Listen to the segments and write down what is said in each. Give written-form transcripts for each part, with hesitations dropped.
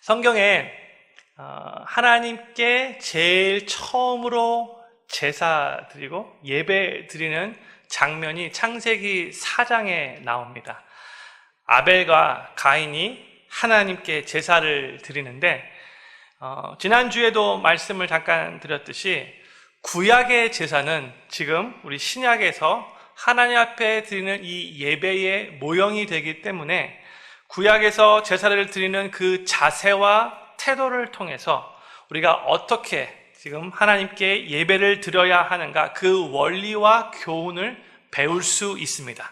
성경에 하나님께 제일 처음으로 제사 드리고 예배 드리는 장면이 창세기 4장에 나옵니다. 아벨과 가인이 하나님께 제사를 드리는데 지난주에도 말씀을 잠깐 드렸듯이 구약의 제사는 지금 우리 신약에서 하나님 앞에 드리는 이 예배의 모형이 되기 때문에 구약에서 제사를 드리는 그 자세와 태도를 통해서 우리가 어떻게 지금 하나님께 예배를 드려야 하는가 그 원리와 교훈을 배울 수 있습니다.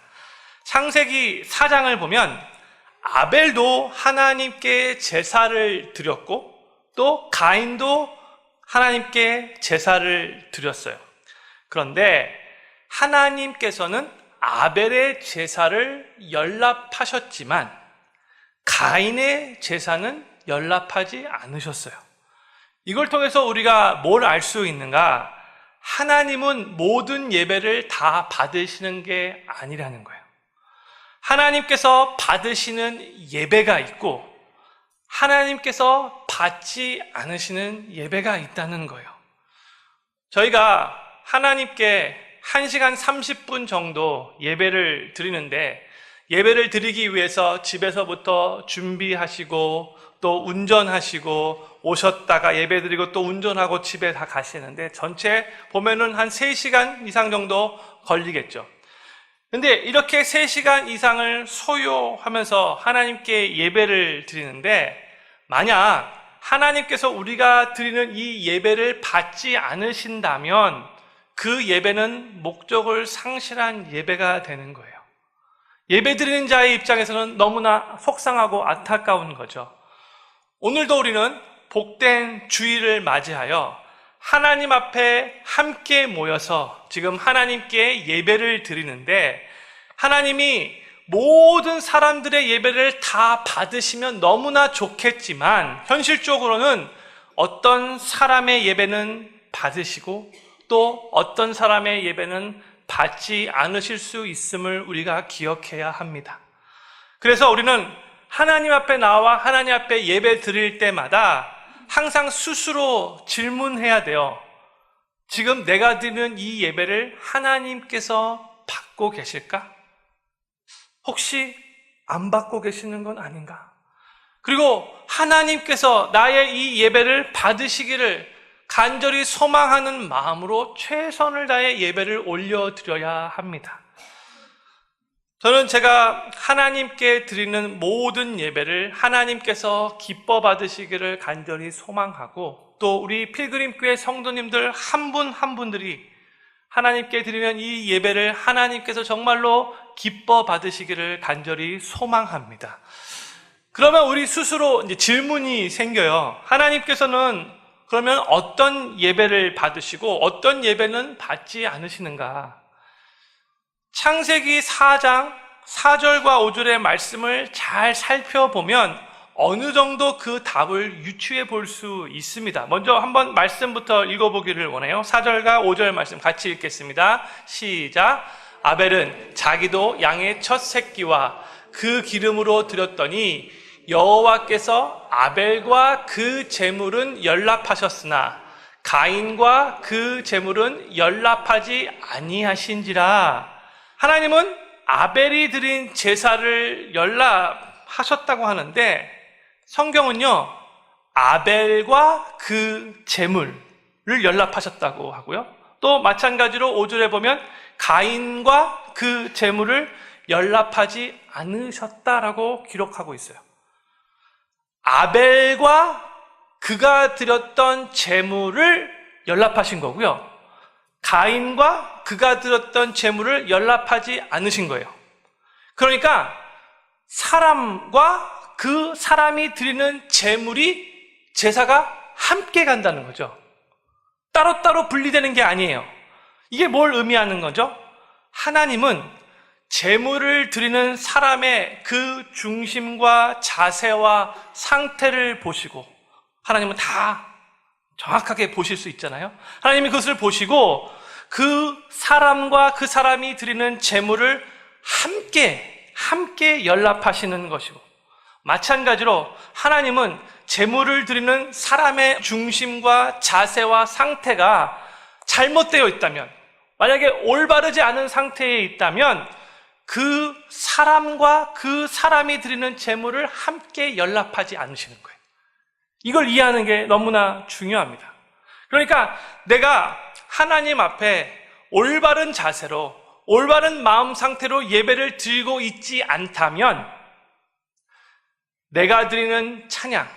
창세기 4장을 보면 아벨도 하나님께 제사를 드렸고 또 가인도 하나님께 제사를 드렸어요. 그런데 하나님께서는 아벨의 제사를 연락하셨지만 가인의 제사는 연락하지 않으셨어요. 이걸 통해서 우리가 뭘 알 수 있는가? 하나님은 모든 예배를 다 받으시는 게 아니라는 거예요. 하나님께서 받으시는 예배가 있고 하나님께서 받지 않으시는 예배가 있다는 거예요. 저희가 하나님께 1시간 30분 정도 예배를 드리는데 예배를 드리기 위해서 집에서부터 준비하시고 또 운전하시고 오셨다가 예배 드리고 또 운전하고 집에 다 가시는데 전체 보면은 한 3시간 이상 정도 걸리겠죠. 근데 이렇게 3시간 이상을 소요하면서 하나님께 예배를 드리는데 만약 하나님께서 우리가 드리는 이 예배를 받지 않으신다면 그 예배는 목적을 상실한 예배가 되는 거예요. 예배 드리는 자의 입장에서는 너무나 속상하고 안타까운 거죠. 오늘도 우리는 복된 주일을 맞이하여 하나님 앞에 함께 모여서 지금 하나님께 예배를 드리는데 하나님이 모든 사람들의 예배를 다 받으시면 너무나 좋겠지만 현실적으로는 어떤 사람의 예배는 받으시고 또 어떤 사람의 예배는 받지 않으실 수 있음을 우리가 기억해야 합니다. 그래서 우리는 하나님 앞에 나와 하나님 앞에 예배 드릴 때마다 항상 스스로 질문해야 돼요. 지금 내가 드리는 이 예배를 하나님께서 받고 계실까? 혹시 안 받고 계시는 건 아닌가? 그리고 하나님께서 나의 이 예배를 받으시기를 간절히 소망하는 마음으로 최선을 다해 예배를 올려드려야 합니다. 저는 제가 하나님께 드리는 모든 예배를 하나님께서 기뻐 받으시기를 간절히 소망하고 또 우리 필그림교회 성도님들 한 분 한 분들이 하나님께 드리는 이 예배를 하나님께서 정말로 기뻐 받으시기를 간절히 소망합니다. 그러면 우리 스스로 이제 질문이 생겨요. 하나님께서는 그러면 어떤 예배를 받으시고 어떤 예배는 받지 않으시는가? 창세기 4장 4절과 5절의 말씀을 잘 살펴보면 어느 정도 그 답을 유추해 볼 수 있습니다. 먼저 한번 말씀부터 읽어보기를 원해요. 4절과 5절 말씀 같이 읽겠습니다. 시작. 아벨은 자기도 양의 첫 새끼와 그 기름으로 드렸더니 여호와께서 아벨과 그 제물은 연락하셨으나 가인과 그 제물은 연락하지 아니하신지라. 하나님은 아벨이 드린 제사를 연락하셨다고 하는데 성경은요 아벨과 그 제물을 연락하셨다고 하고요 또 마찬가지로 5절에 보면 가인과 그 제물을 연락하지 않으셨다라고 기록하고 있어요. 아벨과 그가 드렸던 제물을 연락하신 거고요. 가인과 그가 드렸던 제물을 연락하지 않으신 거예요. 그러니까 사람과 그 사람이 드리는 제물이 제사가 함께 간다는 거죠. 따로따로 분리되는 게 아니에요. 이게 뭘 의미하는 거죠? 하나님은 제물을 드리는 사람의 그 중심과 자세와 상태를 보시고 하나님은 다 정확하게 보실 수 있잖아요. 하나님이 그것을 보시고 그 사람과 그 사람이 드리는 제물을 함께 연락하시는 것이고 마찬가지로 하나님은 제물을 드리는 사람의 중심과 자세와 상태가 잘못되어 있다면, 만약에 올바르지 않은 상태에 있다면 그 사람과 그 사람이 드리는 제물을 함께 연락하지 않으시는 거예요. 이걸 이해하는 게 너무나 중요합니다. 그러니까 내가 하나님 앞에 올바른 자세로, 올바른 마음 상태로 예배를 드리고 있지 않다면 내가 드리는 찬양,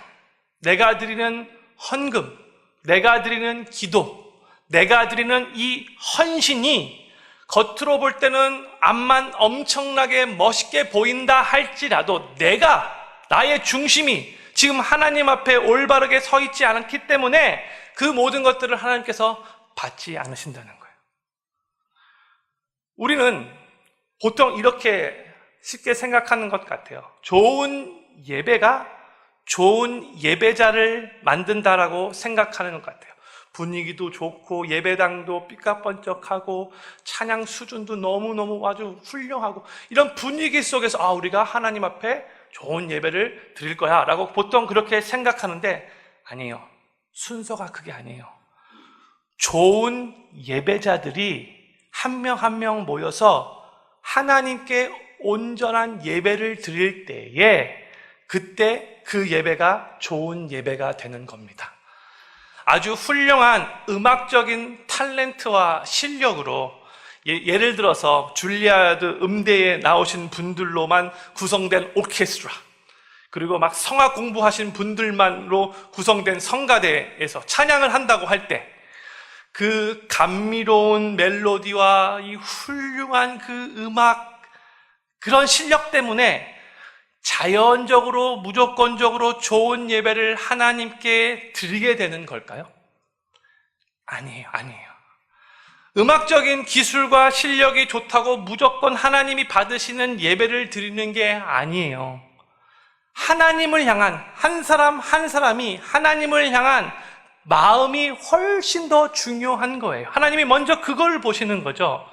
내가 드리는 헌금, 내가 드리는 기도, 내가 드리는 이 헌신이 겉으로 볼 때는 앞만 엄청나게 멋있게 보인다 할지라도 나의 중심이 지금 하나님 앞에 올바르게 서 있지 않기 때문에 그 모든 것들을 하나님께서 받지 않으신다는 거예요. 우리는 보통 이렇게 쉽게 생각하는 것 같아요. 좋은 예배가 좋은 예배자를 만든다라고 생각하는 것 같아요. 분위기도 좋고 예배당도 삐까뻔쩍하고 찬양 수준도 너무너무 아주 훌륭하고 이런 분위기 속에서 우리가 하나님 앞에 좋은 예배를 드릴 거야 라고 보통 그렇게 생각하는데 아니에요. 순서가 그게 아니에요. 좋은 예배자들이 한 명 한 명 모여서 하나님께 온전한 예배를 드릴 때에 그때 그 예배가 좋은 예배가 되는 겁니다. 아주 훌륭한 음악적인 탤런트와 실력으로 예를 들어서 줄리아드 음대에 나오신 분들로만 구성된 오케스트라, 그리고 막 성악 공부하신 분들만로 구성된 성가대에서 찬양을 한다고 할 때 그 감미로운 멜로디와 이 훌륭한 그 음악, 그런 실력 때문에 자연적으로 무조건적으로 좋은 예배를 하나님께 드리게 되는 걸까요? 아니에요. 음악적인 기술과 실력이 좋다고 무조건 하나님이 받으시는 예배를 드리는 게 아니에요. 하나님을 향한 한 사람 한 사람이 하나님을 향한 마음이 훨씬 더 중요한 거예요. 하나님이 먼저 그걸 보시는 거죠.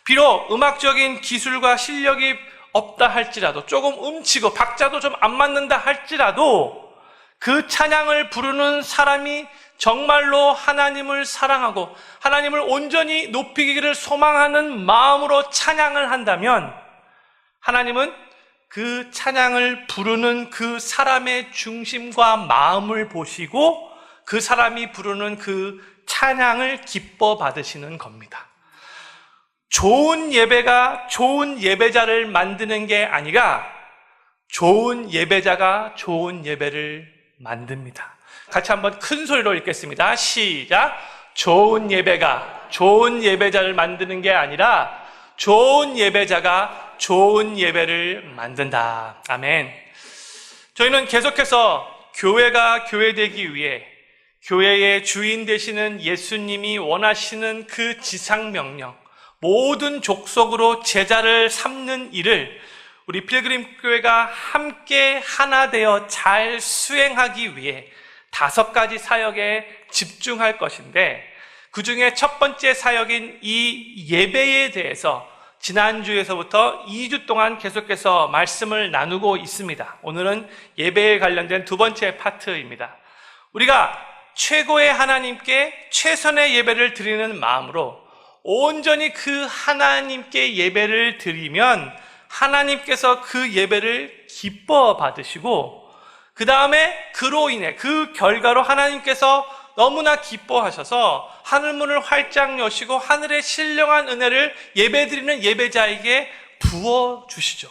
비록 음악적인 기술과 실력이 없다 할지라도, 조금 음치고 박자도 좀 안 맞는다 할지라도 그 찬양을 부르는 사람이 정말로 하나님을 사랑하고 하나님을 온전히 높이기를 소망하는 마음으로 찬양을 한다면 하나님은 그 찬양을 부르는 그 사람의 중심과 마음을 보시고 그 사람이 부르는 그 찬양을 기뻐 받으시는 겁니다. 좋은 예배가 좋은 예배자를 만드는 게 아니라 좋은 예배자가 좋은 예배를 만듭니다. 같이 한번 큰 소리로 읽겠습니다. 시작. 좋은 예배가 좋은 예배자를 만드는 게 아니라 좋은 예배자가 좋은 예배를 만든다. 아멘. 저희는 계속해서 교회가 교회되기 위해 교회의 주인 되시는 예수님이 원하시는 그 지상명령, 모든 족속으로 제자를 삼는 일을 우리 필그림 교회가 함께 하나 되어 잘 수행하기 위해 5가지 사역에 집중할 것인데, 그 중에 첫 번째 사역인 이 예배에 대해서 지난주에서부터 2주 동안 계속해서 말씀을 나누고 있습니다. 오늘은 예배에 관련된 2번째 파트입니다. 우리가 최고의 하나님께 최선의 예배를 드리는 마음으로 온전히 그 하나님께 예배를 드리면 하나님께서 그 예배를 기뻐 받으시고, 그 다음에 그로 인해 그 결과로 하나님께서 너무나 기뻐하셔서 하늘문을 활짝 여시고 하늘의 신령한 은혜를 예배드리는 예배자에게 부어주시죠.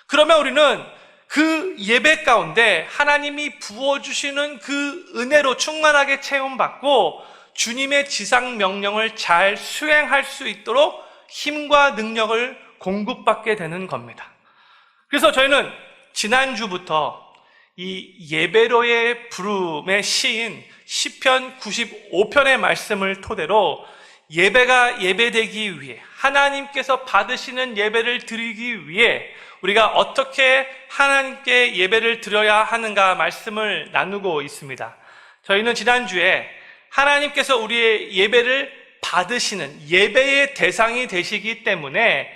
그러면 우리는 그 예배 가운데 하나님이 부어주시는 그 은혜로 충만하게 체험받고 주님의 지상 명령을 잘 수행할 수 있도록 힘과 능력을 공급받게 되는 겁니다. 그래서 저희는 지난주부터 이 예배로의 부름의 시인 시편 95편의 말씀을 토대로 예배가 예배되기 위해, 하나님께서 받으시는 예배를 드리기 위해 우리가 어떻게 하나님께 예배를 드려야 하는가 말씀을 나누고 있습니다. 저희는 지난주에 하나님께서 우리의 예배를 받으시는 예배의 대상이 되시기 때문에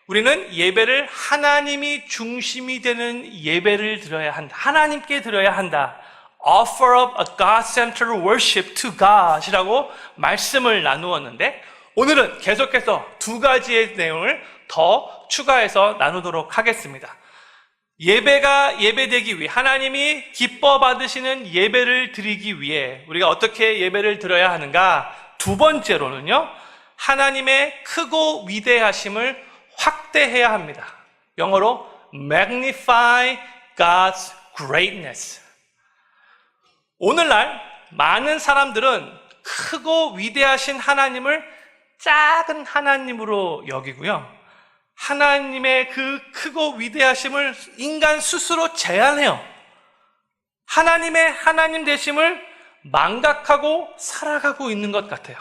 우리는 예배를 하나님이 중심이 되는 예배를 드려야 한다. 하나님께 드려야 한다. Offer up a God-centered worship to God 이라고 말씀을 나누었는데, 오늘은 계속해서 두 가지의 내용을 더 추가해서 나누도록 하겠습니다. 예배가 예배되기 위해, 하나님이 기뻐 받으시는 예배를 드리기 위해 우리가 어떻게 예배를 드려야 하는가? 두 번째로는요, 하나님의 크고 위대하심을 확대해야 합니다. 영어로 magnify God's greatness. 오늘날 많은 사람들은 크고 위대하신 하나님을 작은 하나님으로 여기고요, 하나님의 그 크고 위대하심을 인간 스스로 제한해요. 하나님의 하나님 되심을 망각하고 살아가고 있는 것 같아요.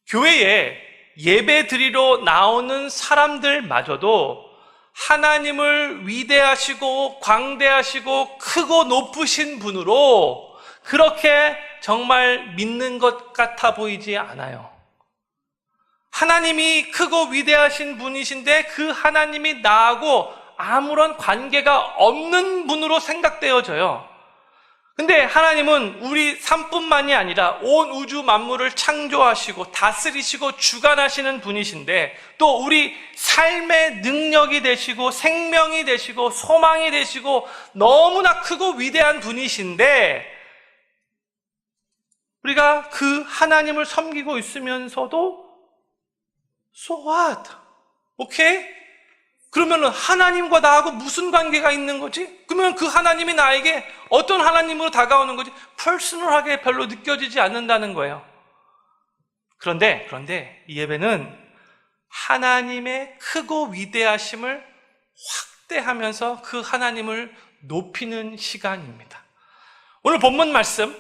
교회에 예배 드리러 나오는 사람들마저도 하나님을 위대하시고 광대하시고 크고 높으신 분으로 그렇게 정말 믿는 것 같아 보이지 않아요. 하나님이 크고 위대하신 분이신데 그 하나님이 나하고 아무런 관계가 없는 분으로 생각되어져요. 근데 하나님은 우리 삶뿐만이 아니라 온 우주 만물을 창조하시고 다스리시고 주관하시는 분이신데, 또 우리 삶의 능력이 되시고 생명이 되시고 소망이 되시고 너무나 크고 위대한 분이신데, 우리가 그 하나님을 섬기고 있으면서도 So what? 오케이? 그러면 하나님과 나하고 무슨 관계가 있는 거지? 그러면 그 하나님이 나에게 어떤 하나님으로 다가오는 거지? 퍼스널하게 별로 느껴지지 않는다는 거예요. 그런데 이 예배는 하나님의 크고 위대하심을 확대하면서 그 하나님을 높이는 시간입니다. 오늘 본문 말씀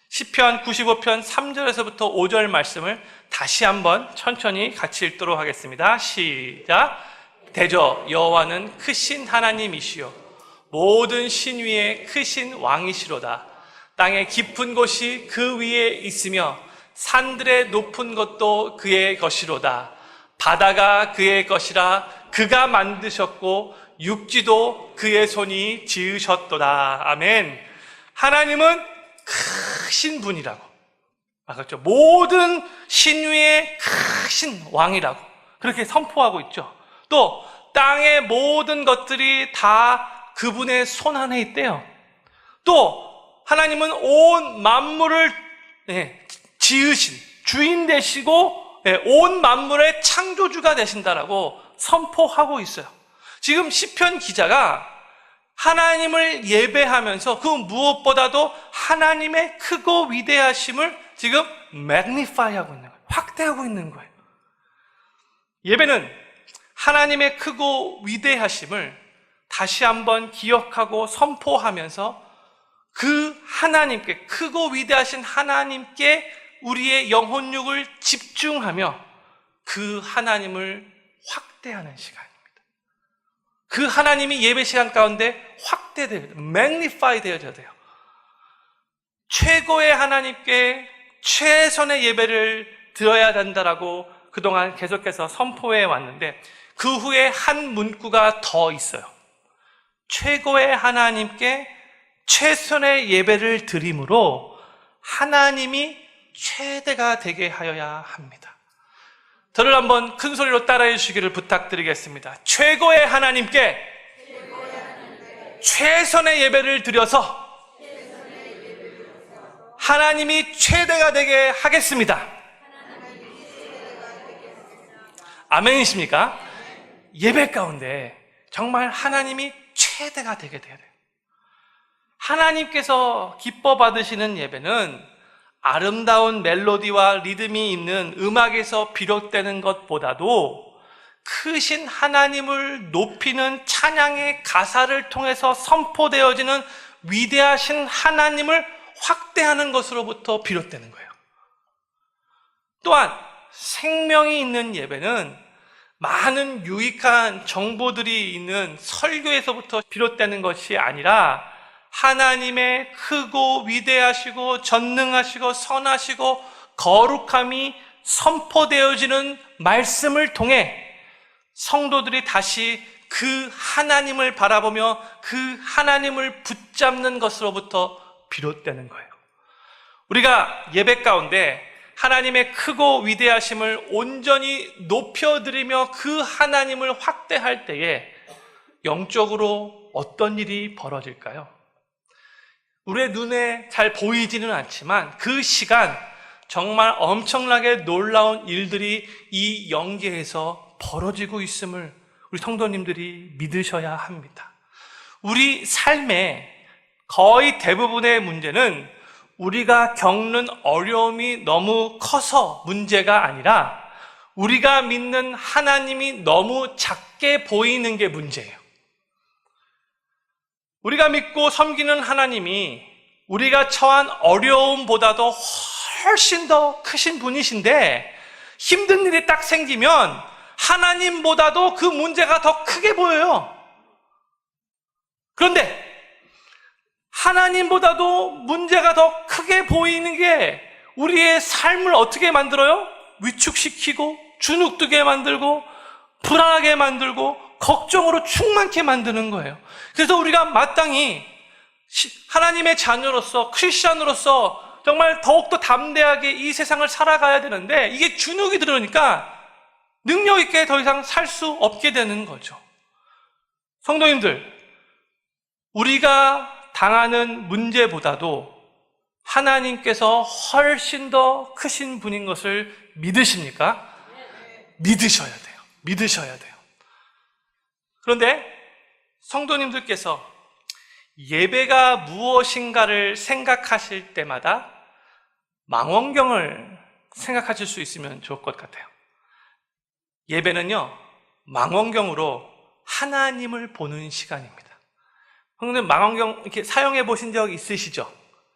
시편 95편 3절에서부터 5절 말씀을 다시 한번 천천히 같이 읽도록 하겠습니다. 시작. 대저 여호와는 크신 하나님이시요 모든 신 위에 크신 왕이시로다. 땅의 깊은 곳이 그 위에 있으며 산들의 높은 것도 그의 것이로다. 바다가 그의 것이라 그가 만드셨고 육지도 그의 손이 지으셨도다. 아멘. 하나님은 크신 분이라고. 그렇죠. 모든 신 위에 크신 왕이라고 그렇게 선포하고 있죠. 또 땅의 모든 것들이 다 그분의 손 안에 있대요. 또 하나님은 온 만물을 지으신 주인 되시고 온 만물의 창조주가 되신다라고 선포하고 있어요. 지금 시편 기자가 하나님을 예배하면서 그 무엇보다도 하나님의 크고 위대하심을 지금 magnify 하고 있는 거예요. 확대하고 있는 거예요. 예배는 하나님의 크고 위대하심을 다시 한번 기억하고 선포하면서 그 하나님께, 크고 위대하신 하나님께 우리의 영혼육을 집중하며 그 하나님을 확대하는 시간입니다. 그 하나님이 예배 시간 가운데 확대되어야 돼요. magnify 되어져야 돼요. 최고의 하나님께 최선의 예배를 드려야 된다라고 그동안 계속해서 선포해 왔는데, 그 후에 한 문구가 더 있어요. 최고의 하나님께 최선의 예배를 드림으로 하나님이 최대가 되게 하여야 합니다. 저를 한번 큰 소리로 따라해 주시기를 부탁드리겠습니다. 최고의 하나님께 최선의 예배를 드려서 하나님이 최대가 되게 하겠습니다. 아멘이십니까? 예배 가운데 정말 하나님이 최대가 되게 돼야 돼요. 하나님께서 기뻐 받으시는 예배는 아름다운 멜로디와 리듬이 있는 음악에서 비롯되는 것보다도 크신 하나님을 높이는 찬양의 가사를 통해서 선포되어지는 위대하신 하나님을 확대하는 것으로부터 비롯되는 거예요. 또한 생명이 있는 예배는 많은 유익한 정보들이 있는 설교에서부터 비롯되는 것이 아니라 하나님의 크고 위대하시고 전능하시고 선하시고 거룩함이 선포되어지는 말씀을 통해 성도들이 다시 그 하나님을 바라보며 그 하나님을 붙잡는 것으로부터 비롯되는 거예요. 우리가 예배 가운데 하나님의 크고 위대하심을 온전히 높여드리며 그 하나님을 확대할 때에 영적으로 어떤 일이 벌어질까요? 우리의 눈에 잘 보이지는 않지만 그 시간 정말 엄청나게 놀라운 일들이 이 영계에서 벌어지고 있음을 우리 성도님들이 믿으셔야 합니다. 우리 삶의 거의 대부분의 문제는 우리가 겪는 어려움이 너무 커서 문제가 아니라 우리가 믿는 하나님이 너무 작게 보이는 게 문제예요. 우리가 믿고 섬기는 하나님이 우리가 처한 어려움보다도 훨씬 더 크신 분이신데 힘든 일이 딱 생기면 하나님보다도 그 문제가 더 크게 보여요. 그런데 하나님보다도 문제가 더 크게 보이는 게 우리의 삶을 어떻게 만들어요? 위축시키고 주눅들게 만들고 불안하게 만들고 걱정으로 충만케 만드는 거예요. 그래서 우리가 마땅히 하나님의 자녀로서 크리스찬으로서 정말 더욱더 담대하게 이 세상을 살아가야 되는데 이게 주눅이 들으니까 능력 있게 더 이상 살 수 없게 되는 거죠. 성도님들, 우리가 당하는 문제보다도 하나님께서 훨씬 더 크신 분인 것을 믿으십니까? 믿으셔야 돼요. 믿으셔야 돼요. 그런데 성도님들께서 예배가 무엇인가를 생각하실 때마다 망원경을 생각하실 수 있으면 좋을 것 같아요. 예배는요, 망원경으로 하나님을 보는 시간입니다. 형님, 망원경 이렇게 사용해 보신 적 있으시죠?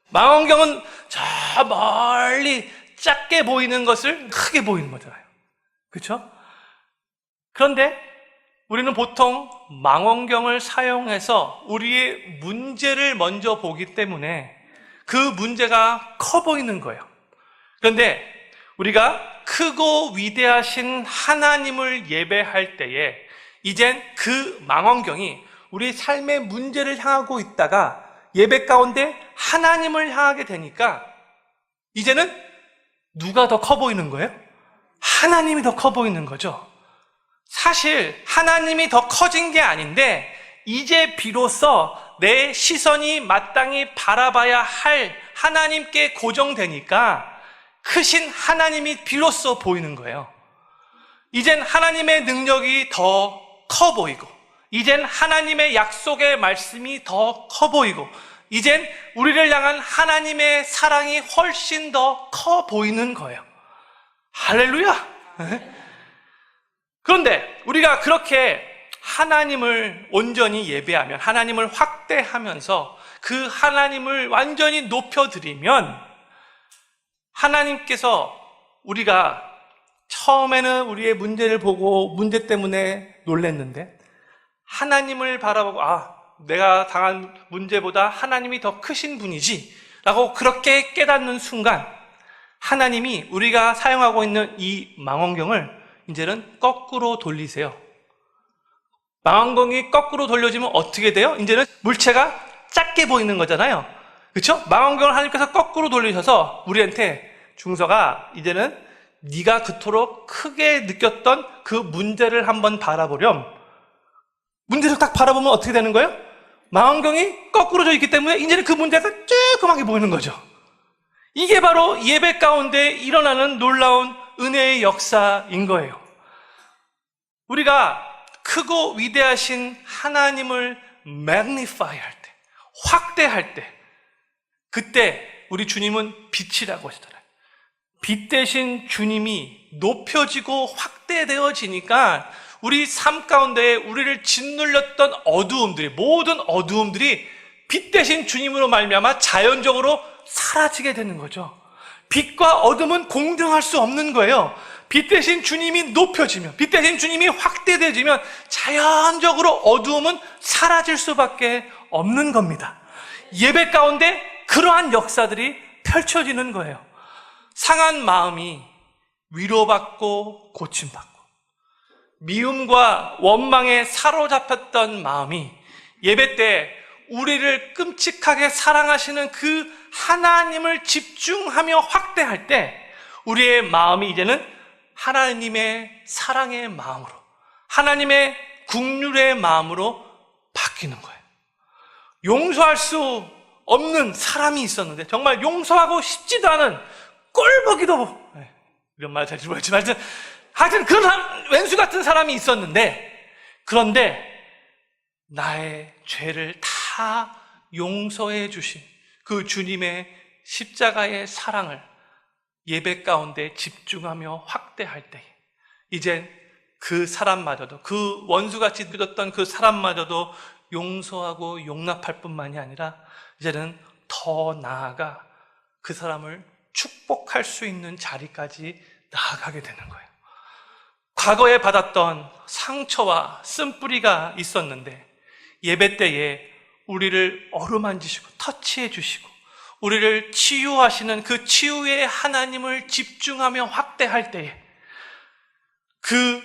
망원경은 저 멀리 작게 보이는 것을 크게 보이는 거잖아요. 그렇죠? 그런데 우리는 보통 망원경을 사용해서 우리의 문제를 먼저 보기 때문에 그 문제가 커 보이는 거예요. 그런데 우리가 크고 위대하신 하나님을 예배할 때에 이젠 그 망원경이 우리 삶의 문제를 향하고 있다가 예배 가운데 하나님을 향하게 되니까 이제는 누가 더 커 보이는 거예요? 하나님이 더 커 보이는 거죠. 사실 하나님이 더 커진 게 아닌데 이제 비로소 내 시선이 마땅히 바라봐야 할 하나님께 고정되니까 크신 하나님이 비로소 보이는 거예요. 이젠 하나님의 능력이 더 커 보이고 이젠 하나님의 약속의 말씀이 더 커 보이고 이젠 우리를 향한 하나님의 사랑이 훨씬 더 커 보이는 거예요. 할렐루야! 그런데 우리가 그렇게 하나님을 온전히 예배하면 하나님을 확대하면서 그 하나님을 완전히 높여드리면 하나님께서 우리가 처음에는 우리의 문제를 보고 문제 때문에 놀랐는데 하나님을 바라보고 내가 당한 문제보다 하나님이 더 크신 분이지 라고 그렇게 깨닫는 순간 하나님이 우리가 사용하고 있는 이 망원경을 이제는 거꾸로 돌리세요. 망원경이 거꾸로 돌려지면 어떻게 돼요? 이제는 물체가 작게 보이는 거잖아요. 그렇죠? 망원경을 하나님께서 거꾸로 돌리셔서 우리한테 중서가 이제는 네가 그토록 크게 느꼈던 그 문제를 한번 바라보렴. 문제를 딱 바라보면 어떻게 되는 거예요? 망원경이 거꾸로져 있기 때문에 이제는 그 문제가 쬐끔하게 보이는 거죠. 이게 바로 예배 가운데 일어나는 놀라운 은혜의 역사인 거예요. 우리가 크고 위대하신 하나님을 magnify 할 때, 확대할 때, 그때 우리 주님은 빛이라고 하시더라고요. 빛 대신 주님이 높여지고 확대되어지니까 우리 삶 가운데 우리를 짓눌렸던 어두움들이, 모든 어두움들이 빛 대신 주님으로 말미암아 자연적으로 사라지게 되는 거죠. 빛과 어둠은 공존할 수 없는 거예요. 빛 대신 주님이 높여지면, 빛 대신 주님이 확대되어지면 자연적으로 어두움은 사라질 수밖에 없는 겁니다. 예배 가운데 그러한 역사들이 펼쳐지는 거예요. 상한 마음이 위로받고 고침받고, 미움과 원망에 사로잡혔던 마음이 예배 때 우리를 끔찍하게 사랑하시는 그 하나님을 집중하며 확대할 때 우리의 마음이 이제는 하나님의 사랑의 마음으로, 하나님의 긍휼의 마음으로 바뀌는 거예요. 용서할 수 없는 사람이 있었는데, 정말 용서하고 싶지도 않은 꼴보기도, 이런 말 잘 모르겠지만 하여튼 그런 왼수 같은 사람이 있었는데, 그런데 나의 죄를 다 용서해 주신 그 주님의 십자가의 사랑을 예배 가운데 집중하며 확대할 때 이젠 그 사람마저도, 그 원수같이 느꼈던 그 사람마저도 용서하고 용납할 뿐만이 아니라 이제는 더 나아가 그 사람을 축복할 수 있는 자리까지 나아가게 되는 거예요. 과거에 받았던 상처와 쓴뿌리가 있었는데 예배 때에 우리를 어루만지시고 터치해 주시고 우리를 치유하시는 그 치유의 하나님을 집중하며 확대할 때에 그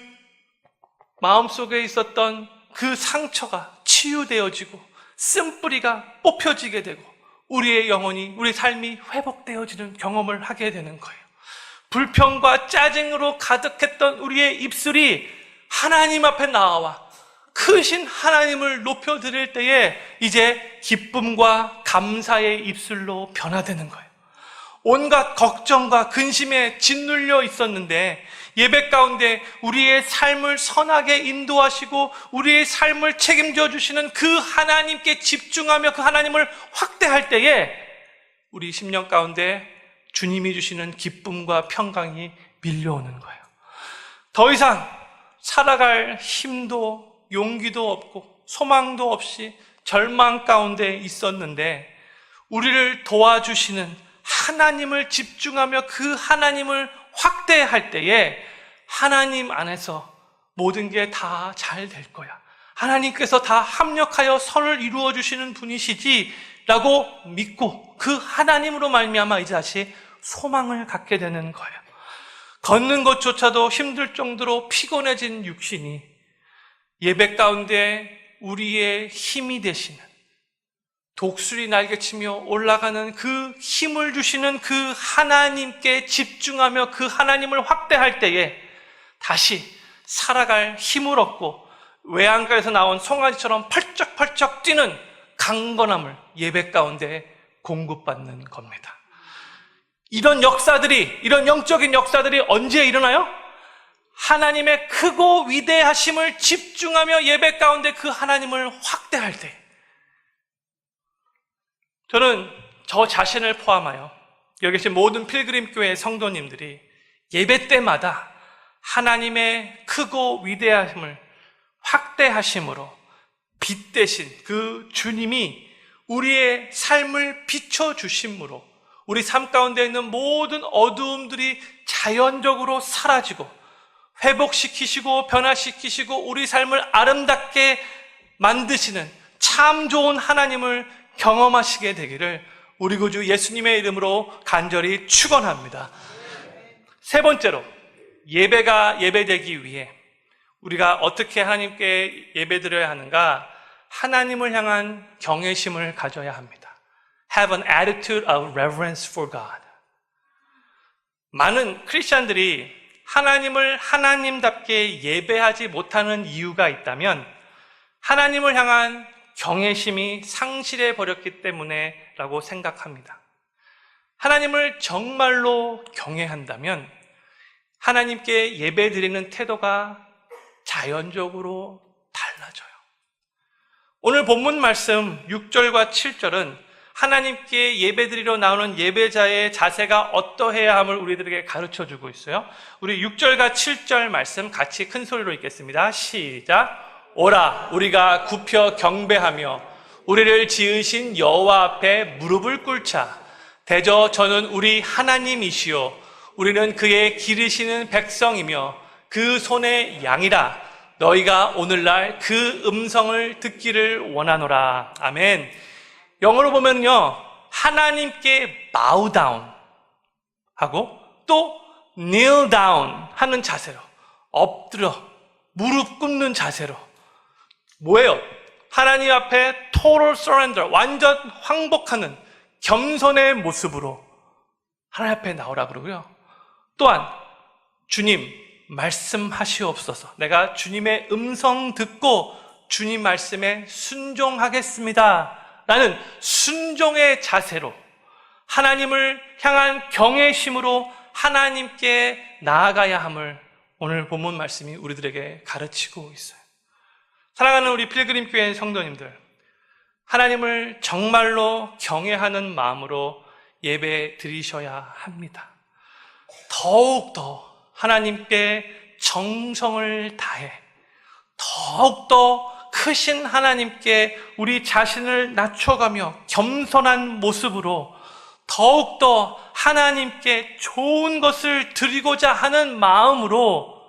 마음속에 있었던 그 상처가 치유되어지고 쓴뿌리가 뽑혀지게 되고 우리의 영혼이, 우리 삶이 회복되어지는 경험을 하게 되는 거예요. 불평과 짜증으로 가득했던 우리의 입술이 하나님 앞에 나와 크신 하나님을 높여드릴 때에 이제 기쁨과 감사의 입술로 변화되는 거예요. 온갖 걱정과 근심에 짓눌려 있었는데 예배 가운데 우리의 삶을 선하게 인도하시고 우리의 삶을 책임져 주시는 그 하나님께 집중하며 그 하나님을 확대할 때에 우리 심령 가운데 주님이 주시는 기쁨과 평강이 밀려오는 거예요. 더 이상 살아갈 힘도 용기도 없고 소망도 없이 절망 가운데 있었는데 우리를 도와주시는 하나님을 집중하며 그 하나님을 확대할 때에 하나님 안에서 모든 게 다 잘 될 거야. 하나님께서 다 합력하여 선을 이루어 주시는 분이시지 라고 믿고 그 하나님으로 말미암아 이제 다시 소망을 갖게 되는 거예요. 걷는 것조차도 힘들 정도로 피곤해진 육신이 예배 가운데 우리의 힘이 되시는 독수리 날개치며 올라가는 그 힘을 주시는 그 하나님께 집중하며 그 하나님을 확대할 때에 다시 살아갈 힘을 얻고 외양가에서 나온 송아지처럼 펄쩍펄쩍 뛰는 강건함을 예배 가운데 공급받는 겁니다. 이런 역사들이, 이런 영적인 역사들이 언제 일어나요? 하나님의 크고 위대하심을 집중하며 예배 가운데 그 하나님을 확대할 때. 저는 저 자신을 포함하여 여기 계신 모든 필그림 교회 성도님들이 예배 때마다 하나님의 크고 위대하심을 확대하심으로 빛 대신 그 주님이 우리의 삶을 비춰주심으로 우리 삶 가운데 있는 모든 어두움들이 자연적으로 사라지고 회복시키시고 변화시키시고 우리 삶을 아름답게 만드시는 참 좋은 하나님을 경험하시게 되기를 우리 구주 예수님의 이름으로 간절히 축원합니다. 세 번째로 예배가 예배되기 위해 우리가 어떻게 하나님께 예배드려야 하는가? 하나님을 향한 경외심을 가져야 합니다. Have an attitude of reverence for God. 많은 크리스찬들이 하나님을 하나님답게 예배하지 못하는 이유가 있다면 하나님을 향한 경외심이 상실해 버렸기 때문에 라고 생각합니다. 하나님을 정말로 경외한다면 하나님께 예배드리는 태도가 자연적으로 달라져요. 오늘 본문 말씀 6절과 7절은 하나님께 예배드리러 나오는 예배자의 자세가 어떠해야 함을 우리들에게 가르쳐주고 있어요. 우리 6절과 7절 말씀 같이 큰 소리로 읽겠습니다. 시작. 오라 우리가 굽혀 경배하며 우리를 지으신 여호와 앞에 무릎을 꿇자. 대저 저는 우리 하나님이시요 우리는 그의 기르시는 백성이며 그 손의 양이라. 너희가 오늘날 그 음성을 듣기를 원하노라. 아멘. 영어로 보면요 하나님께 bow down 하고 또 kneel down 하는 자세로 엎드려 무릎 꿇는 자세로. 뭐예요? 하나님 앞에 total surrender, 완전 황복하는 겸손의 모습으로 하나님 앞에 나오라 그러고요. 또한 주님 말씀하시옵소서. 내가 주님의 음성 듣고 주님 말씀에 순종하겠습니다 라는 순종의 자세로 하나님을 향한 경외심으로 하나님께 나아가야 함을 오늘 본문 말씀이 우리들에게 가르치고 있어요. 사랑하는 우리 필그림 교회 성도님들, 하나님을 정말로 경외하는 마음으로 예배 드리셔야 합니다. 더욱더 하나님께 정성을 다해 더욱더 크신 하나님께 우리 자신을 낮춰가며 겸손한 모습으로 더욱더 하나님께 좋은 것을 드리고자 하는 마음으로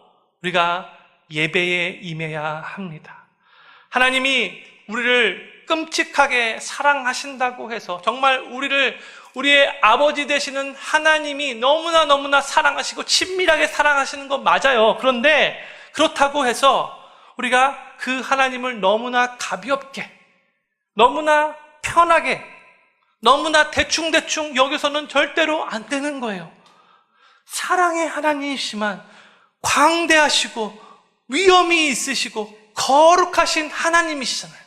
우리가 예배에 임해야 합니다. 하나님이 우리를 끔찍하게 사랑하신다고 해서 정말 우리의 아버지 되시는 하나님이 너무나 사랑하시고 친밀하게 사랑하시는 거 맞아요. 그런데 그렇다고 해서 우리가 그 하나님을 너무나 가볍게, 너무나 편하게, 너무나 대충 여기서는 절대로 안 되는 거예요. 사랑의 하나님이시만 광대하시고 위엄이 있으시고 거룩하신 하나님이시잖아요.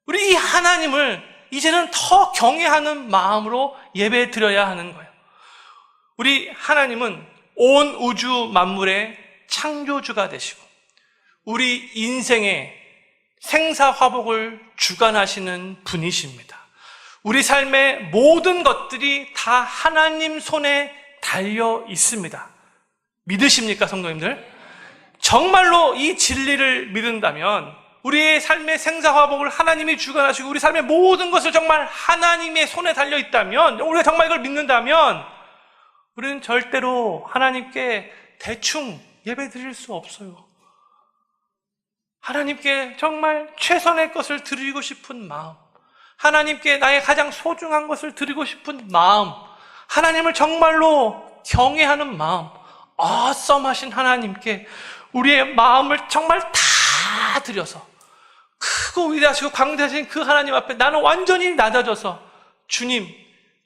우리 이 하나님을 이제는 더 경외하는 마음으로 예배 드려야 하는 거예요. 우리 하나님은 온 우주 만물의 창조주가 되시고 우리 인생의 생사화복을 주관하시는 분이십니다. 우리 삶의 모든 것들이 다 하나님 손에 달려 있습니다. 믿으십니까, 성도님들? 정말로 이 진리를 믿는다면 우리의 삶의 생사화복을 하나님이 주관하시고 우리 삶의 모든 것을 정말 하나님의 손에 달려 있다면, 우리가 정말 이걸 믿는다면 우리는 절대로 하나님께 대충 예배 드릴 수 없어요. 하나님께 정말 최선의 것을 드리고 싶은 마음, 하나님께 나의 가장 소중한 것을 드리고 싶은 마음, 하나님을 정말로 경외하는 마음, 어썸하신 하나님께 우리의 마음을 정말 다 드려서 크고 위대하시고 광대하신 그 하나님 앞에 나는 완전히 낮아져서 주님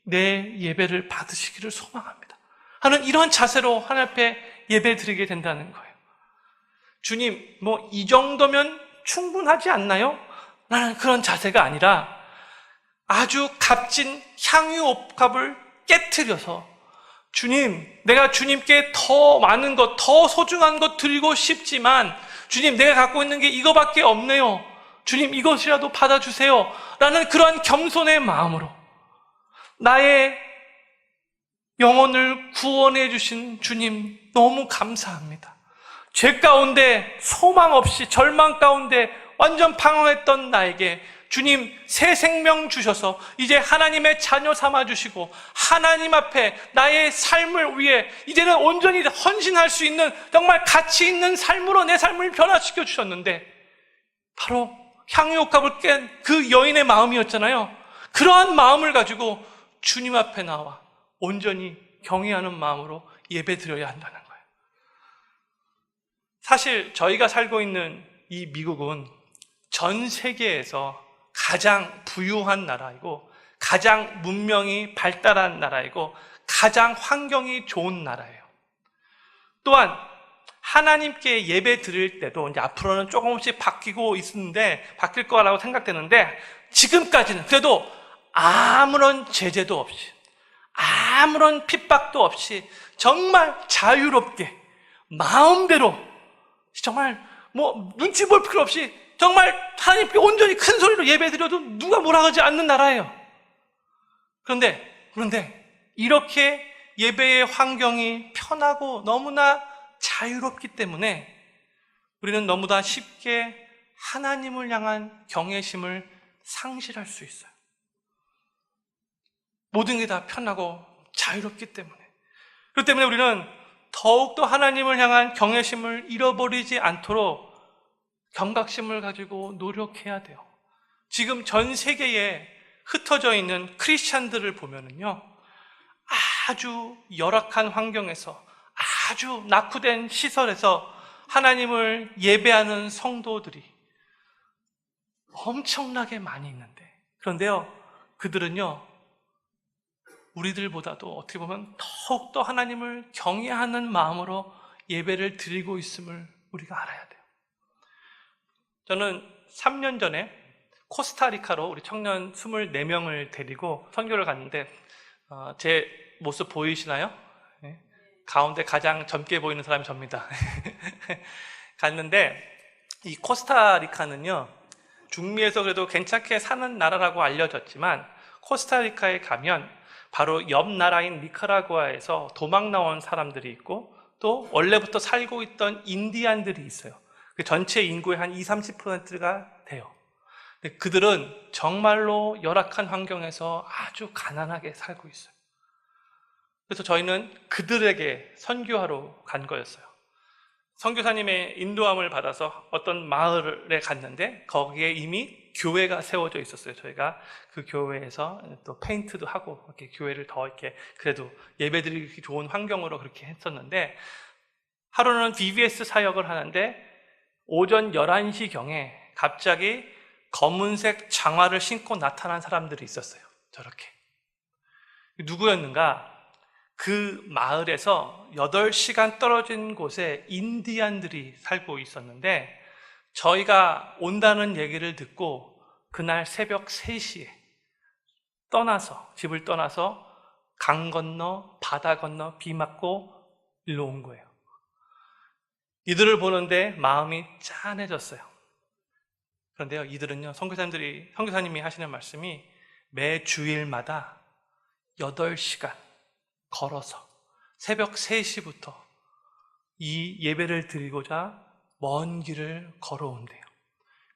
내 예배를 받으시기를 소망합니다 하는 이런 자세로 하나님 앞에 예배 드리게 된다는 거예요. 주님 이 정도면 충분하지 않나요? 라는 그런 자세가 아니라 아주 값진 향유옥합을 깨트려서 주님, 내가 주님께 더 많은 것, 더 소중한 것 드리고 싶지만 주님, 내가 갖고 있는 게 이거밖에 없네요. 주님, 이것이라도 받아주세요. 라는 그러한 겸손의 마음으로 나의 영혼을 구원해 주신 주님 너무 감사합니다. 죄 가운데 소망 없이 절망 가운데 완전 방황했던 나에게 주님 새 생명 주셔서 이제 하나님의 자녀 삼아주시고 하나님 앞에 나의 삶을 위해 이제는 온전히 헌신할 수 있는 정말 가치 있는 삶으로 내 삶을 변화시켜 주셨는데 바로 향유옥합을 깬 그 여인의 마음이었잖아요. 그러한 마음을 가지고 주님 앞에 나와 온전히 경외하는 마음으로 예배 드려야 한다는 거예요. 사실 저희가 살고 있는 이 미국은 전 세계에서 가장 부유한 나라이고 가장 문명이 발달한 나라이고 가장 환경이 좋은 나라예요. 또한 하나님께 예배 드릴 때도 이제 앞으로는 조금씩 바뀌고 있는데 바뀔 거라고 생각되는데 지금까지는 그래도 아무런 제재도 없이 아무런 핍박도 없이 정말 자유롭게 마음대로 정말 눈치 볼 필요 없이 정말 하나님께 온전히 큰 소리로 예배드려도 누가 뭐라 하지 않는 나라예요. 그런데 이렇게 예배의 환경이 편하고 너무나 자유롭기 때문에 우리는 너무나 쉽게 하나님을 향한 경외심을 상실할 수 있어요. 모든 게 다 편하고 자유롭기 때문에. 그렇기 때문에 우리는 더욱더 하나님을 향한 경외심을 잃어버리지 않도록 경각심을 가지고 노력해야 돼요. 지금 전 세계에 흩어져 있는 크리스찬들을 보면은요, 아주 열악한 환경에서 아주 낙후된 시설에서 하나님을 예배하는 성도들이 엄청나게 많이 있는데, 그런데요, 그들은요, 우리들보다도 어떻게 보면 더욱더 하나님을 경외하는 마음으로 예배를 드리고 있음을 우리가 알아야 돼요. 저는 3년 전에 코스타리카로 우리 청년 24명을 데리고 선교를 갔는데, 제 모습 보이시나요? 네. 가운데 가장 젊게 보이는 사람이 접니다. 갔는데, 이 코스타리카는요, 중미에서 그래도 괜찮게 사는 나라라고 알려졌지만, 코스타리카에 가면 바로 옆 나라인 니카라구아에서 도망 나온 사람들이 있고, 또 원래부터 살고 있던 인디안들이 있어요. 그 전체 인구의 한 20-30%가 돼요. 그들은 정말로 열악한 환경에서 아주 가난하게 살고 있어요. 그래서 저희는 그들에게 선교하러 간 거였어요. 선교사님의 인도함을 받아서 어떤 마을에 갔는데 거기에 이미 교회가 세워져 있었어요. 저희가 그 교회에서 또 페인트도 하고 이렇게 교회를 더 이렇게 그래도 예배드리기 좋은 환경으로 그렇게 했었는데, 하루는 VBS 사역을 하는데 오전 11시경에 갑자기 검은색 장화를 신고 나타난 사람들이 있었어요. 저렇게. 누구였는가? 그 마을에서 8시간 떨어진 곳에 인디안들이 살고 있었는데, 저희가 온다는 얘기를 듣고 그날 새벽 3시에 집을 떠나서 강 건너 바다 건너 비 맞고 일로 온 거예요. 이들을 보는데 마음이 짠해졌어요. 그런데요, 이들은요, 선교사님이 하시는 말씀이 매 주일마다 8시간 걸어서 새벽 3시부터 이 예배를 드리고자 먼 길을 걸어온대요.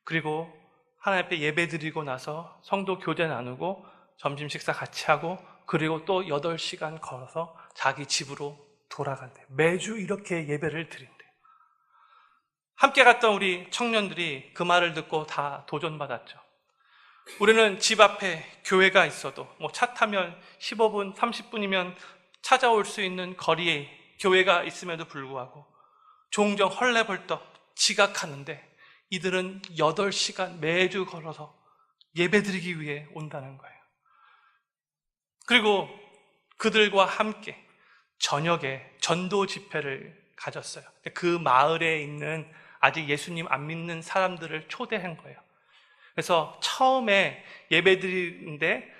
그리고 하나님 앞에 예배 드리고 나서 성도 교제 나누고 점심 식사 같이 하고, 그리고 또 8시간 걸어서 자기 집으로 돌아간대요. 매주 이렇게 예배를 드린대요. 함께 갔던 우리 청년들이 그 말을 듣고 다 도전받았죠. 우리는 집 앞에 교회가 있어도 차 타면 15분, 30분이면 찾아올 수 있는 거리에 교회가 있음에도 불구하고 종종 헐레벌떡 지각하는데, 이들은 8시간 매주 걸어서 예배드리기 위해 온다는 거예요. 그리고 그들과 함께 저녁에 전도 집회를 가졌어요. 그 마을에 있는 아직 예수님 안 믿는 사람들을 초대한 거예요. 그래서 처음에 예배드리는데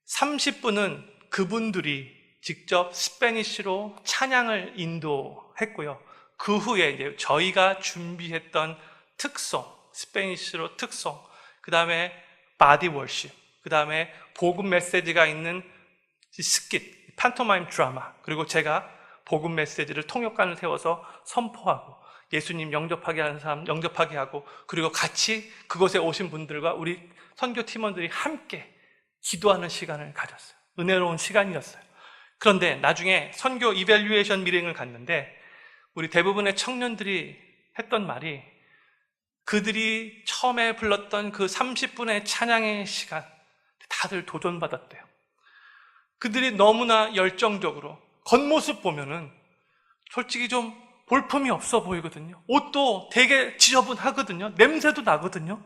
30분은 그분들이 직접 스페니쉬로 찬양을 인도했고요. 그 후에 이제 저희가 준비했던 특송, 스페니쉬로 특송, 그 다음에 바디 월십, 그 다음에 복음 메시지가 있는 스킷, 판토마임 드라마, 그리고 제가 복음 메시지를 통역관을 세워서 선포하고 예수님 영접하게 하는 사람 영접하게 하고, 그리고 같이 그곳에 오신 분들과 우리 선교 팀원들이 함께 기도하는 시간을 가졌어요. 은혜로운 시간이었어요. 그런데 나중에 선교 이밸류에이션 미팅을 갔는데 우리 대부분의 청년들이 했던 말이, 그들이 처음에 불렀던 그 30분의 찬양의 시간 다들 도전받았대요. 그들이 너무나 열정적으로, 겉모습 보면은 솔직히 좀 볼품이 없어 보이거든요. 옷도 되게 지저분하거든요. 냄새도 나거든요.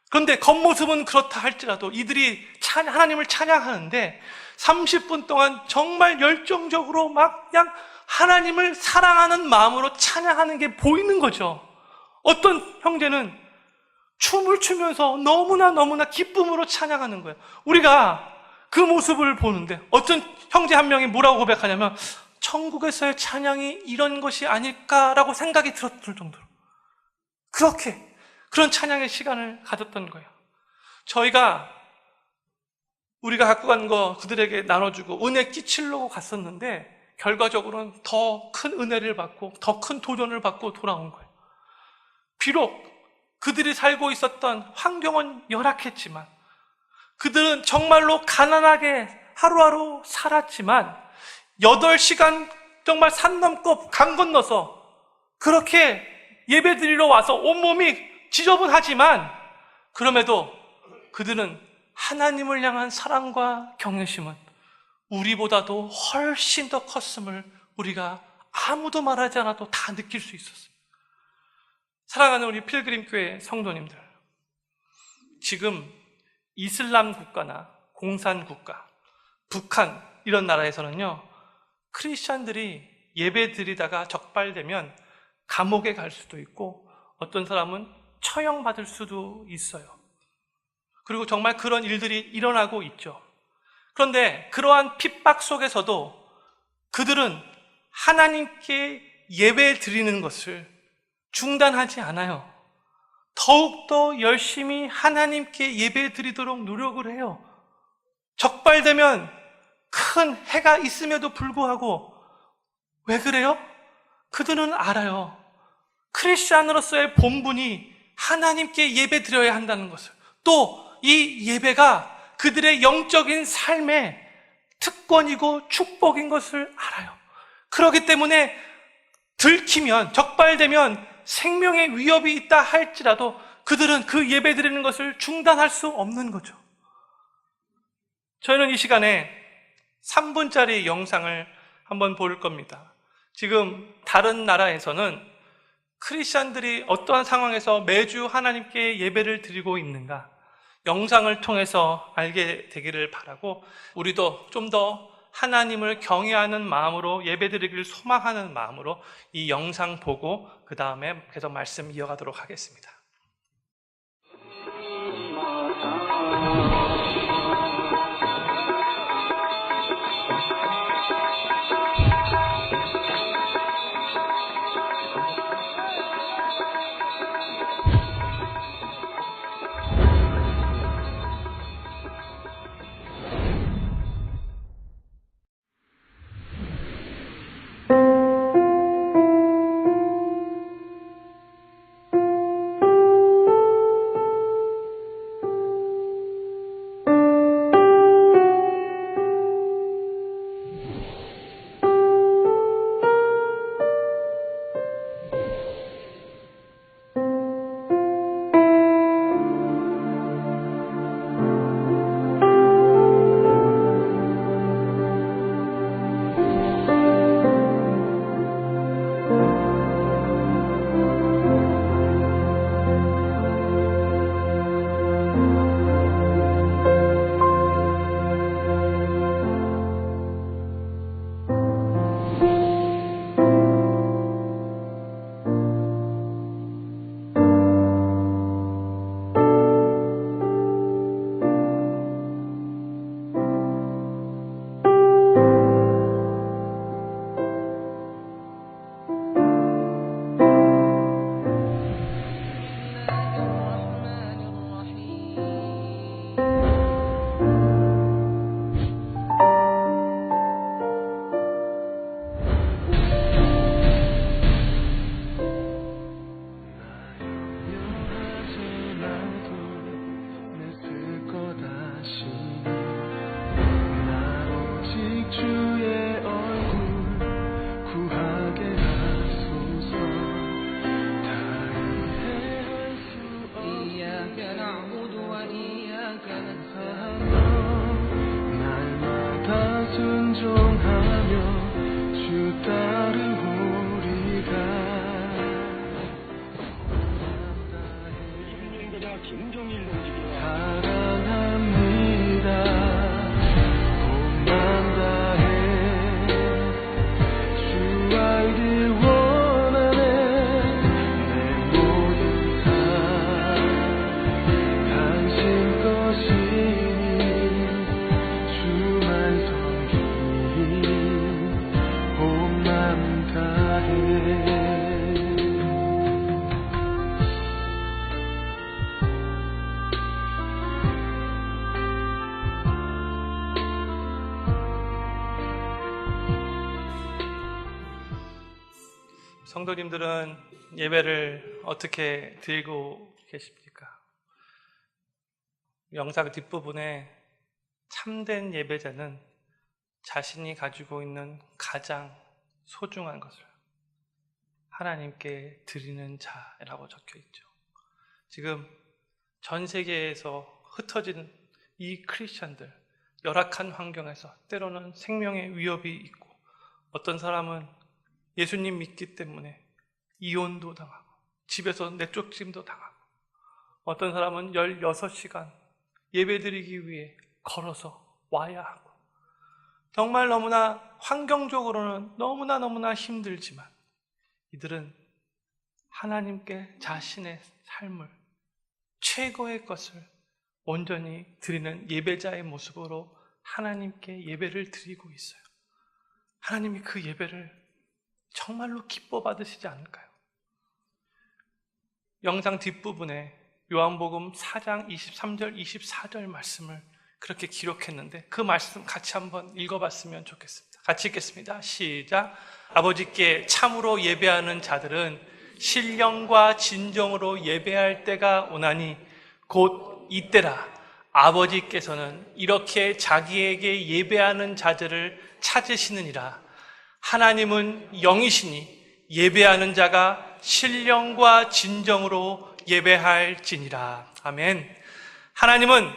그런데 겉모습은 그렇다 할지라도 이들이 하나님을 찬양하는데 30분 동안 정말 열정적으로 막 그냥 하나님을 사랑하는 마음으로 찬양하는 게 보이는 거죠. 어떤 형제는 춤을 추면서 너무나 기쁨으로 찬양하는 거예요. 우리가 그 모습을 보는데 어떤 형제 한 명이 뭐라고 고백하냐면, 천국에서의 찬양이 이런 것이 아닐까라고 생각이 들었을 정도로 그런 찬양의 시간을 가졌던 거예요. 우리가 갖고 간 거 그들에게 나눠주고 은혜 끼치려고 갔었는데 결과적으로는 더 큰 은혜를 받고 더 큰 도전을 받고 돌아온 거예요. 비록 그들이 살고 있었던 환경은 열악했지만, 그들은 정말로 가난하게 하루하루 살았지만 8시간 정말 산 넘고 강 건너서 그렇게 예배드리러 와서 온몸이 지저분하지만, 그럼에도 그들은 하나님을 향한 사랑과 경외심은 우리보다도 훨씬 더 컸음을 우리가 아무도 말하지 않아도 다 느낄 수 있었어요. 사랑하는 우리 필그림 교회 성도님들, 지금 이슬람 국가나 공산 국가, 북한 이런 나라에서는요, 크리스찬들이 예배 드리다가 적발되면 감옥에 갈 수도 있고 어떤 사람은 처형받을 수도 있어요. 그리고 정말 그런 일들이 일어나고 있죠. 그런데 그러한 핍박 속에서도 그들은 하나님께 예배 드리는 것을 중단하지 않아요. 더욱더 열심히 하나님께 예배 드리도록 노력을 해요. 적발되면 큰 해가 있음에도 불구하고 왜 그래요? 그들은 알아요. 크리스찬으로서의 본분이 하나님께 예배 드려야 한다는 것을, 또 이 예배가 그들의 영적인 삶의 특권이고 축복인 것을 알아요. 그렇기 때문에 들키면, 적발되면 생명의 위협이 있다 할지라도 그들은 그 예배 드리는 것을 중단할 수 없는 거죠. 저희는 이 시간에 3분짜리 영상을 한번 볼 겁니다. 지금 다른 나라에서는 크리스찬들이 어떠한 상황에서 매주 하나님께 예배를 드리고 있는가, 영상을 통해서 알게 되기를 바라고, 우리도 좀 더 하나님을 경외하는 마음으로 예배드리기를 소망하는 마음으로 이 영상 보고 그 다음에 계속 말씀 이어가도록 하겠습니다. 성도님들은 예배를 어떻게 드리고 계십니까? 영상 뒷부분에 참된 예배자는 자신이 가지고 있는 가장 소중한 것을 하나님께 드리는 자라고 적혀 있죠. 지금 전 세계에서 흩어진 이 크리스천들, 열악한 환경에서 때로는 생명의 위협이 있고, 어떤 사람은 예수님 믿기 때문에 이혼도 당하고 집에서 내쫓김도 당하고, 어떤 사람은 16시간 예배드리기 위해 걸어서 와야 하고, 정말 너무나 환경적으로는 너무나 힘들지만 이들은 하나님께 자신의 삶을, 최고의 것을 온전히 드리는 예배자의 모습으로 하나님께 예배를 드리고 있어요. 하나님이 그 예배를 정말로 기뻐 받으시지 않을까요? 영상 뒷부분에 요한복음 4장 23절, 24절 말씀을 그렇게 기록했는데 그 말씀 같이 한번 읽어봤으면 좋겠습니다. 같이 읽겠습니다. 시작. 아버지께 참으로 예배하는 자들은 신령과 진정으로 예배할 때가 오나니 곧 이때라. 아버지께서는 이렇게 자기에게 예배하는 자들을 찾으시느니라. 하나님은 영이시니 예배하는 자가 신령과 진정으로 예배할지니라. 아멘. 하나님은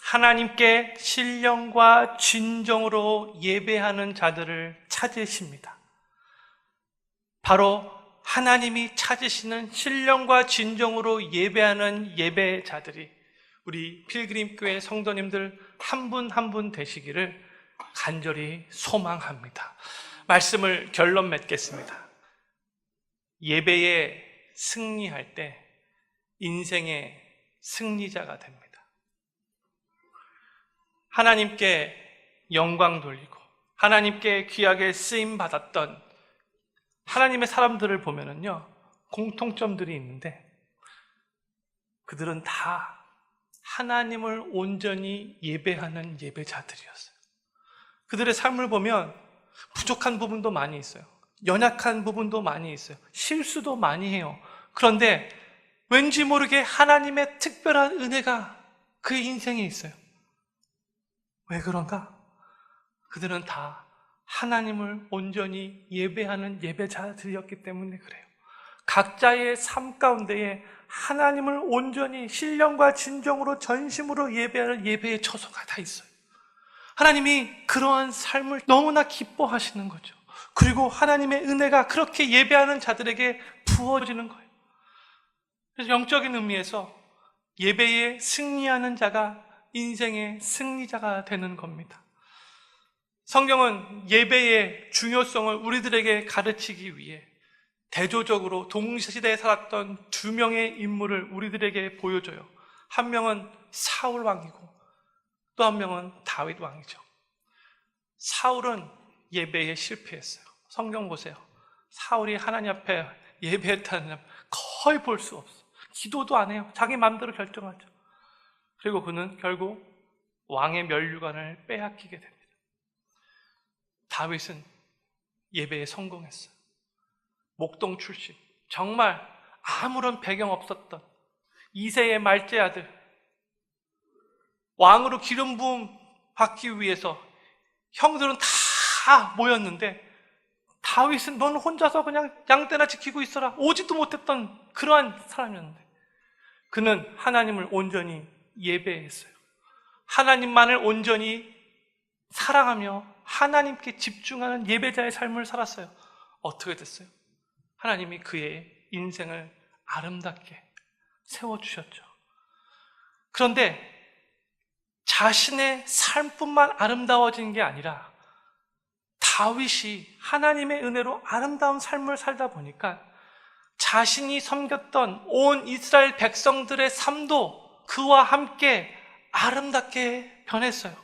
하나님께 신령과 진정으로 예배하는 자들을 찾으십니다. 바로 하나님이 찾으시는 신령과 진정으로 예배하는 예배자들이 우리 필그림교회 성도님들 한 분 한 분 되시기를 간절히 소망합니다. 말씀을 결론 맺겠습니다. 예배에 승리할 때 인생의 승리자가 됩니다. 하나님께 영광 돌리고 하나님께 귀하게 쓰임 받았던 하나님의 사람들을 보면은요, 공통점들이 있는데 그들은 다 하나님을 온전히 예배하는 예배자들이었어요. 그들의 삶을 보면 부족한 부분도 많이 있어요. 연약한 부분도 많이 있어요. 실수도 많이 해요. 그런데 왠지 모르게 하나님의 특별한 은혜가 그 인생에 있어요. 왜 그런가? 그들은 다 하나님을 온전히 예배하는 예배자들이었기 때문에 그래요. 각자의 삶 가운데에 하나님을 온전히 신령과 진정으로 전심으로 예배하는 예배의 처소가 다 있어요. 하나님이 그러한 삶을 너무나 기뻐하시는 거죠. 그리고 하나님의 은혜가 그렇게 예배하는 자들에게 부어지는 거예요. 그래서 영적인 의미에서 예배에 승리하는 자가 인생의 승리자가 되는 겁니다. 성경은 예배의 중요성을 우리들에게 가르치기 위해 대조적으로 동시대에 살았던 두 명의 인물을 우리들에게 보여줘요. 한 명은 사울 왕이고 또 한 명은 다윗 왕이죠. 사울은 예배에 실패했어요. 성경 보세요. 사울이 하나님 앞에 예배했다는 거의 볼 수 없어요. 기도도 안 해요. 자기 마음대로 결정하죠. 그리고 그는 결국 왕의 면류관을 빼앗기게 됩니다. 다윗은 예배에 성공했어요. 목동 출신, 정말 아무런 배경 없었던 이새의 말째 아들, 왕으로 기름 부음 받기 위해서 형들은 다 모였는데 다윗은 넌 혼자서 그냥 양떼나 지키고 있어라 오지도 못했던 그러한 사람이었는데 그는 하나님을 온전히 예배했어요. 하나님만을 온전히 사랑하며 하나님께 집중하는 예배자의 삶을 살았어요. 어떻게 됐어요? 하나님이 그의 인생을 아름답게 세워주셨죠. 그런데 자신의 삶뿐만 아름다워진 게 아니라 다윗이 하나님의 은혜로 아름다운 삶을 살다 보니까 자신이 섬겼던 온 이스라엘 백성들의 삶도 그와 함께 아름답게 변했어요.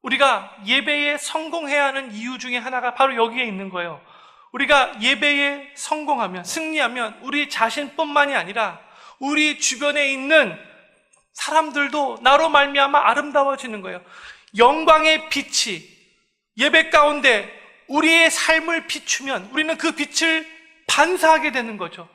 우리가 예배에 성공해야 하는 이유 중에 하나가 바로 여기에 있는 거예요. 우리가 예배에 성공하면, 승리하면 우리 자신뿐만이 아니라 우리 주변에 있는 사람들도 나로 말미암아 아름다워지는 거예요. 영광의 빛이 예배 가운데 우리의 삶을 비추면 우리는 그 빛을 반사하게 되는 거죠.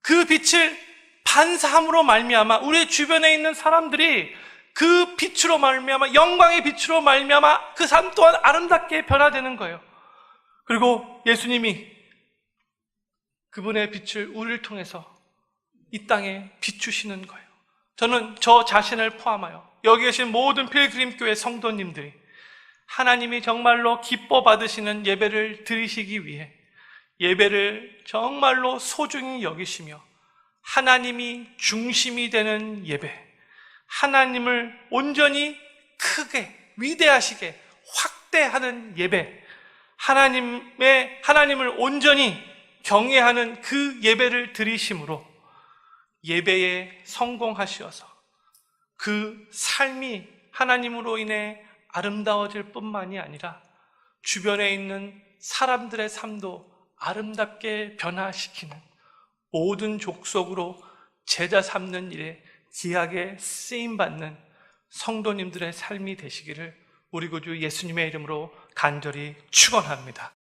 그 빛을 반사함으로 말미암아 우리 주변에 있는 사람들이 그 빛으로 말미암아, 영광의 빛으로 말미암아 그 삶 또한 아름답게 변화되는 거예요. 그리고 예수님이 그분의 빛을 우리를 통해서 이 땅에 비추시는 거예요. 저는 저 자신을 포함하여 여기 계신 모든 필그림교회 성도님들이 하나님이 정말로 기뻐 받으시는 예배를 드리시기 위해 예배를 정말로 소중히 여기시며 하나님이 중심이 되는 예배, 하나님을 온전히 크게 위대하시게 확대하는 예배, 하나님을 온전히 경외하는 그 예배를 드리심으로 예배에 성공하시어서 그 삶이 하나님으로 인해 아름다워질 뿐만이 아니라 주변에 있는 사람들의 삶도 아름답게 변화시키는 모든 족속으로 제자 삼는 일에 귀하게 쓰임받는 성도님들의 삶이 되시기를 우리 구주 예수님의 이름으로 간절히 축원합니다.